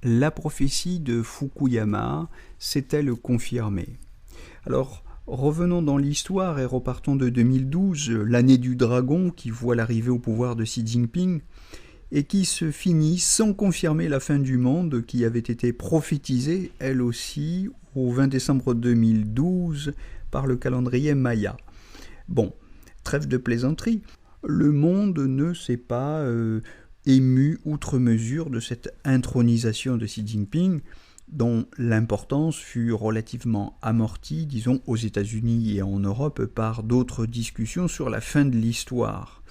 la prophétie de Fukuyama s'est-elle confirmée? Alors, revenons dans l'histoire et repartons de 2012, l'année du dragon qui voit l'arrivée au pouvoir de Xi Jinping et qui se finit sans confirmer la fin du monde qui avait été prophétisée, elle aussi, au 20 décembre 2012 par le calendrier Maya. Bon, trêve de plaisanterie, le monde ne s'est pas ému outre mesure de cette intronisation de Xi Jinping, dont l'importance fut relativement amortie, disons, aux États-Unis et en Europe par d'autres discussions sur la fin de l'histoire,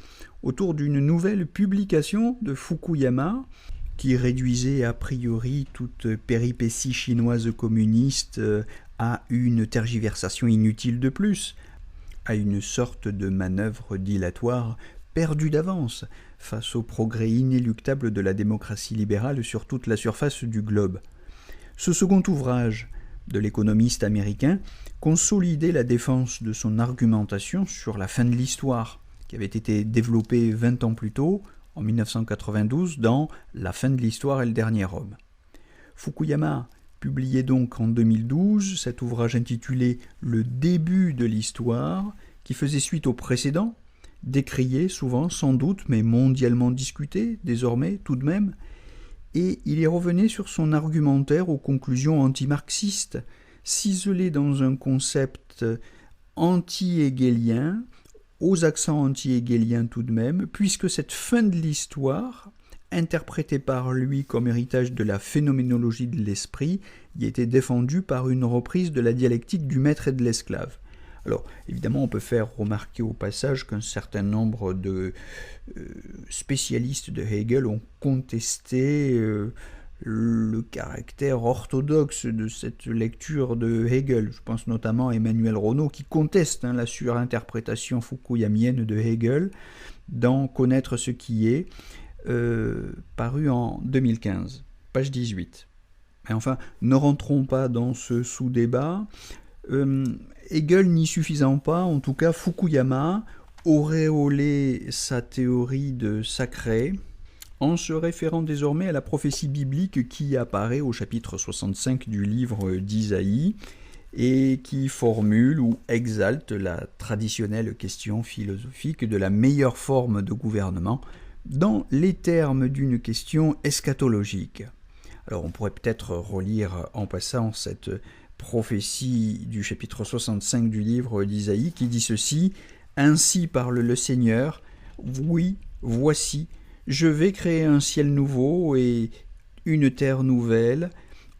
autour d'une nouvelle publication de Fukuyama, qui réduisait a priori toute péripétie chinoise communiste à une tergiversation inutile de plus, à une sorte de manœuvre dilatoire perdue d'avance face au progrès inéluctable de la démocratie libérale sur toute la surface du globe. Ce second ouvrage de l'économiste américain consolidait la défense de son argumentation sur la fin de l'histoire, qui avait été développée 20 ans plus tôt, en 1992, dans La fin de l'histoire et le dernier homme. Fukuyama publiait donc en 2012 cet ouvrage intitulé « Le début de l'histoire », qui faisait suite au précédent, décrié souvent, sans doute, mais mondialement discuté, désormais, tout de même, et il y revenait sur son argumentaire aux conclusions anti-marxistes, ciselé dans un concept anti-hegelien, aux accents anti-hegeliens tout de même, puisque cette fin de l'histoire, interprétée par lui comme héritage de la phénoménologie de l'esprit, y était défendue par une reprise de la dialectique du maître et de l'esclave. Alors, évidemment, on peut faire remarquer au passage qu'un certain nombre de spécialistes de Hegel ont contesté le caractère orthodoxe de cette lecture de Hegel. Je pense notamment à Emmanuel Renaud qui conteste la surinterprétation fukuyamienne de Hegel dans Connaître ce qui est, paru en 2015, page 18. Mais enfin, ne rentrons pas dans ce sous-débat. Hegel n'y suffisant pas, en tout cas Fukuyama auréolait sa théorie de sacré en se référant désormais à la prophétie biblique qui apparaît au chapitre 65 du livre d'Isaïe et qui formule ou exalte la traditionnelle question philosophique de la meilleure forme de gouvernement dans les termes d'une question eschatologique. Alors on pourrait peut-être relire en passant cette prophétie du chapitre 65 du livre d'Isaïe qui dit ceci: « Ainsi parle le Seigneur, oui, voici, je vais créer un ciel nouveau et une terre nouvelle.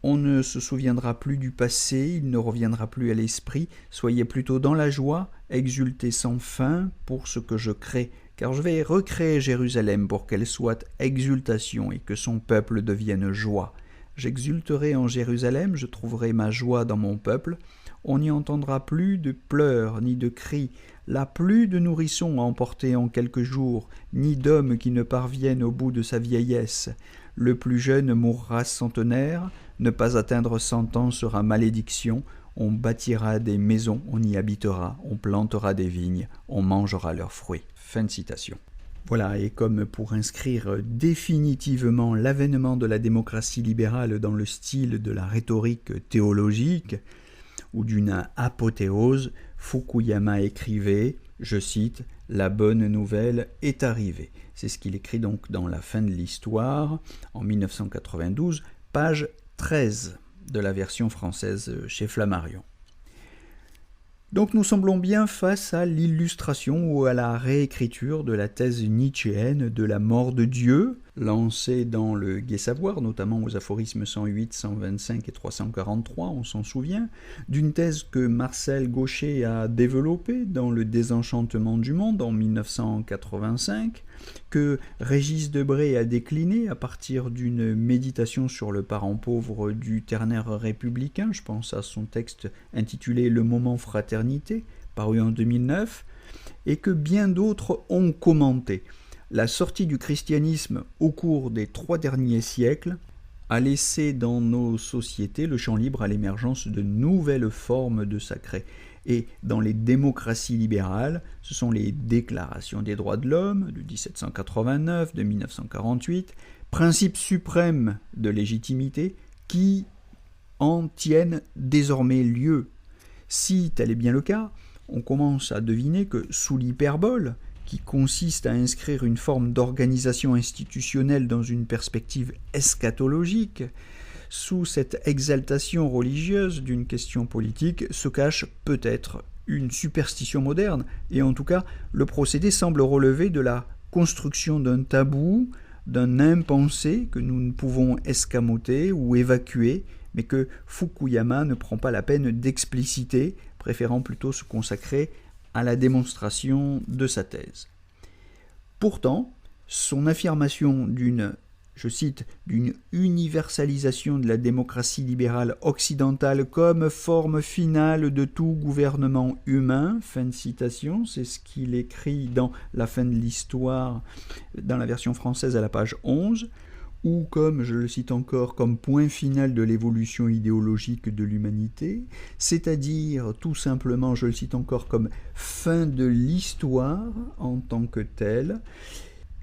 On ne se souviendra plus du passé, il ne reviendra plus à l'esprit. Soyez plutôt dans la joie, exultez sans fin pour ce que je crée, car je vais recréer Jérusalem pour qu'elle soit exultation et que son peuple devienne joie. J'exulterai en Jérusalem, je trouverai ma joie dans mon peuple. On n'y entendra plus de pleurs ni de cris. Là, plus de nourrissons à emporter en quelques jours, ni d'hommes qui ne parviennent au bout de sa vieillesse. Le plus jeune mourra centenaire, ne pas atteindre 100 ans sera malédiction. On bâtira des maisons, on y habitera, on plantera des vignes, on mangera leurs fruits. » Fin de citation. Voilà, et comme pour inscrire définitivement l'avènement de la démocratie libérale dans le style de la rhétorique théologique ou d'une apothéose, Fukuyama écrivait, je cite, « La bonne nouvelle est arrivée ». C'est ce qu'il écrit donc dans La fin de l'histoire, en 1992, page 13 de la version française chez Flammarion. Donc nous semblons bien face à l'illustration ou à la réécriture de la thèse nietzschéenne de la mort de Dieu, lancée dans le Gai Savoir, notamment aux aphorismes 108, 125 et 343, on s'en souvient, d'une thèse que Marcel Gauchet a développée dans Le Désenchantement du monde en 1985, que Régis Debray a déclinée à partir d'une méditation sur le parent pauvre du ternaire républicain, je pense à son texte intitulé « Le moment fraternité », paru en 2009, et que bien d'autres ont commenté. La sortie du christianisme au cours des 3 derniers siècles a laissé dans nos sociétés le champ libre à l'émergence de nouvelles formes de sacré. Et dans les démocraties libérales, ce sont les déclarations des droits de l'homme de 1789, de 1948, principe suprême de légitimité qui en tiennent désormais lieu. Si tel est bien le cas, on commence à deviner que sous l'hyperbole, qui consiste à inscrire une forme d'organisation institutionnelle dans une perspective eschatologique, sous cette exaltation religieuse d'une question politique se cache peut-être une superstition moderne, et en tout cas, le procédé semble relever de la construction d'un tabou, d'un impensé que nous ne pouvons escamoter ou évacuer, mais que Fukuyama ne prend pas la peine d'expliciter, préférant plutôt se consacrer à la démonstration de sa thèse. Pourtant, son affirmation d'une, je cite, d'une universalisation de la démocratie libérale occidentale comme forme finale de tout gouvernement humain, fin de citation, c'est ce qu'il écrit dans La fin de l'histoire, dans la version française à la page 11, ou comme, je le cite encore, comme point final de l'évolution idéologique de l'humanité, c'est-à-dire tout simplement, je le cite encore, comme fin de l'histoire en tant que telle.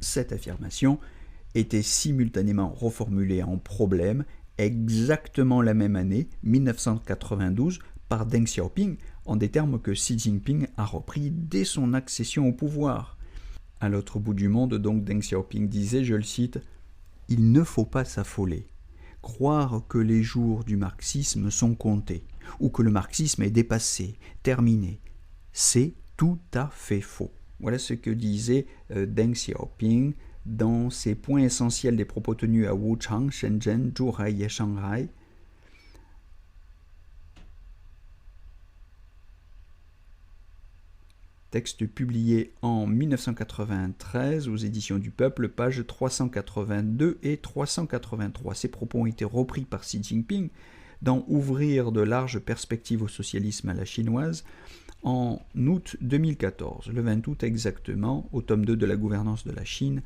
Cette affirmation était simultanément reformulée en problème exactement la même année, 1992, par Deng Xiaoping, en des termes que Xi Jinping a repris dès son accession au pouvoir. À l'autre bout du monde, donc, Deng Xiaoping disait, je le cite, « Il ne faut pas s'affoler, croire que les jours du marxisme sont comptés, ou que le marxisme est dépassé, terminé. C'est tout à fait faux. » Voilà ce que disait Deng Xiaoping dans ses points essentiels des propos tenus à Wuchang, Shenzhen, Zhuhai et Shanghai. Texte publié en 1993 aux éditions du Peuple, pages 382 et 383. Ces propos ont été repris par Xi Jinping dans Ouvrir de larges perspectives au socialisme à la chinoise en août 2014, le 20 août exactement, au tome 2 de la gouvernance de la Chine,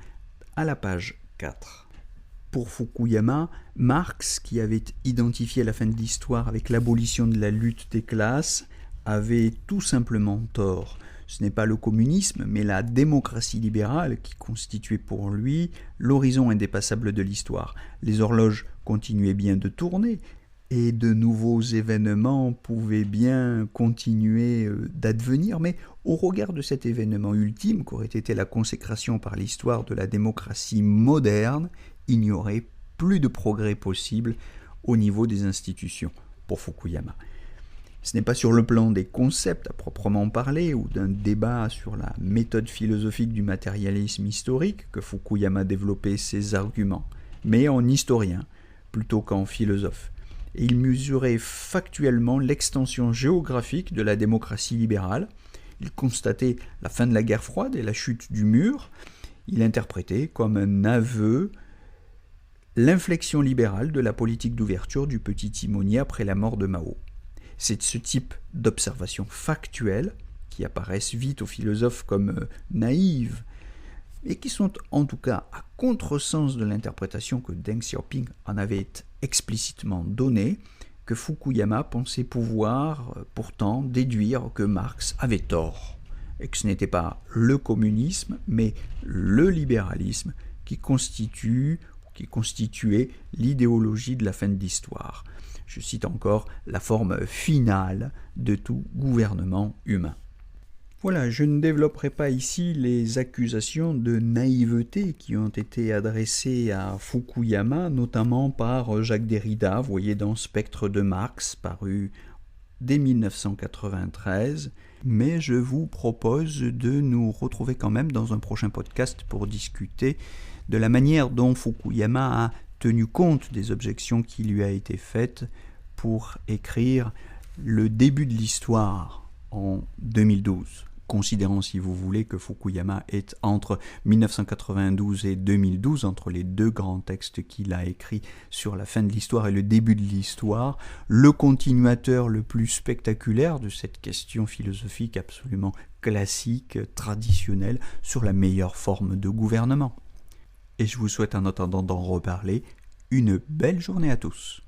à la page 4. Pour Fukuyama, Marx, qui avait identifié la fin de l'histoire avec l'abolition de la lutte des classes, avait tout simplement tort. Ce n'est pas le communisme, mais la démocratie libérale qui constituait pour lui l'horizon indépassable de l'histoire. Les horloges continuaient bien de tourner, et de nouveaux événements pouvaient bien continuer d'advenir, mais au regard de cet événement ultime qu'aurait été la consécration par l'histoire de la démocratie moderne, il n'y aurait plus de progrès possible au niveau des institutions pour Fukuyama. Ce n'est pas sur le plan des concepts à proprement parler ou d'un débat sur la méthode philosophique du matérialisme historique que Fukuyama développait ses arguments, mais en historien plutôt qu'en philosophe. Et il mesurait factuellement l'extension géographique de la démocratie libérale. Il constatait la fin de la guerre froide et la chute du mur. Il interprétait comme un aveu l'inflexion libérale de la politique d'ouverture du petit timonier après la mort de Mao. C'est ce type d'observations factuelles qui apparaissent vite aux philosophes comme naïves et qui sont en tout cas à contresens de l'interprétation que Deng Xiaoping en avait explicitement donnée, que Fukuyama pensait pouvoir pourtant déduire que Marx avait tort et que ce n'était pas le communisme mais le libéralisme qui constituait l'idéologie de la fin de l'histoire. Je cite encore la forme finale de tout gouvernement humain. Voilà, je ne développerai pas ici les accusations de naïveté qui ont été adressées à Fukuyama, notamment par Jacques Derrida, vous voyez dans Spectre de Marx, paru dès 1993, mais je vous propose de nous retrouver quand même dans un prochain podcast pour discuter de la manière dont Fukuyama a tenu compte des objections qui lui a été faites pour écrire le début de l'histoire en 2012, considérant si vous voulez que Fukuyama est entre 1992 et 2012, entre les deux grands textes qu'il a écrits sur la fin de l'histoire et le début de l'histoire, le continuateur le plus spectaculaire de cette question philosophique absolument classique, traditionnelle, sur la meilleure forme de gouvernement. Et je vous souhaite en attendant d'en reparler une belle journée à tous.